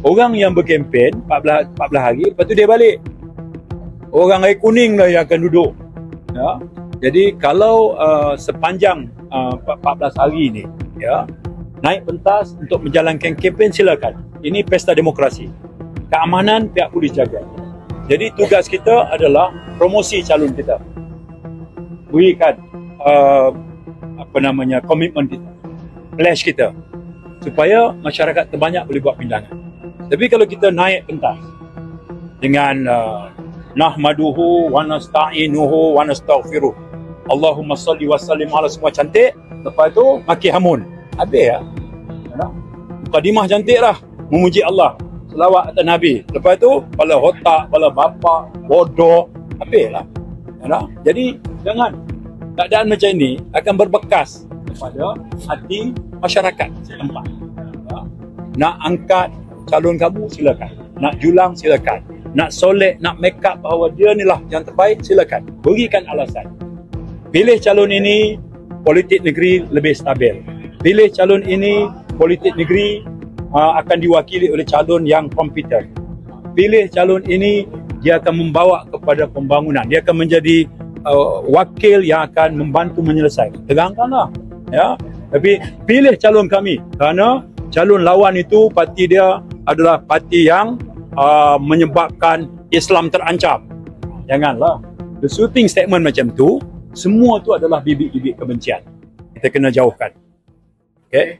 Orang yang berkempen 14 hari, lepas tu dia balik. Orang air kuning lah yang akan duduk. Ya. Jadi kalau sepanjang 14 hari ni, ya, naik pentas untuk menjalankan kempen, silakan. Ini pesta demokrasi. Keamanan pihak polis jaga. Jadi tugas kita adalah promosi calon kita. Berikan komitmen kita, pledge kita, supaya masyarakat terbanyak boleh buat pindangan. Tapi kalau kita naik pentas dengan nahmaduhu wa nasta'inuhu wa nastaghfiruh, Allahumma salli wa sallim ala, semua cantik, lepas tu maki hamun, habis ya. Mukadimah cantik lah, memuji Allah, selawat atas Nabi, lepas tu kepala otak, kepala bapa, bodoh, habis lah. Jadi jangan, keadaan macam ini akan berbekas kepada hati masyarakat setempat. Nak angkat calon kamu, silakan. Nak julang, silakan. Nak solek, nak make up bahawa dia ni lah yang terbaik, silakan. Berikan alasan. Pilih calon ini, politik negeri lebih stabil. Pilih calon ini, politik negeri akan diwakili oleh calon yang kompeten. Pilih calon ini, dia akan membawa kepada pembangunan. Dia akan menjadi wakil yang akan membantu menyelesaikan. Terangkanlah. Ya. Tapi pilih calon kami, kerana calon lawan itu parti dia adalah parti yang menyebabkan Islam terancam. Janganlah. The shooting statement macam tu, semua tu adalah bibit-bibit kebencian. Kita kena jauhkan. Okay?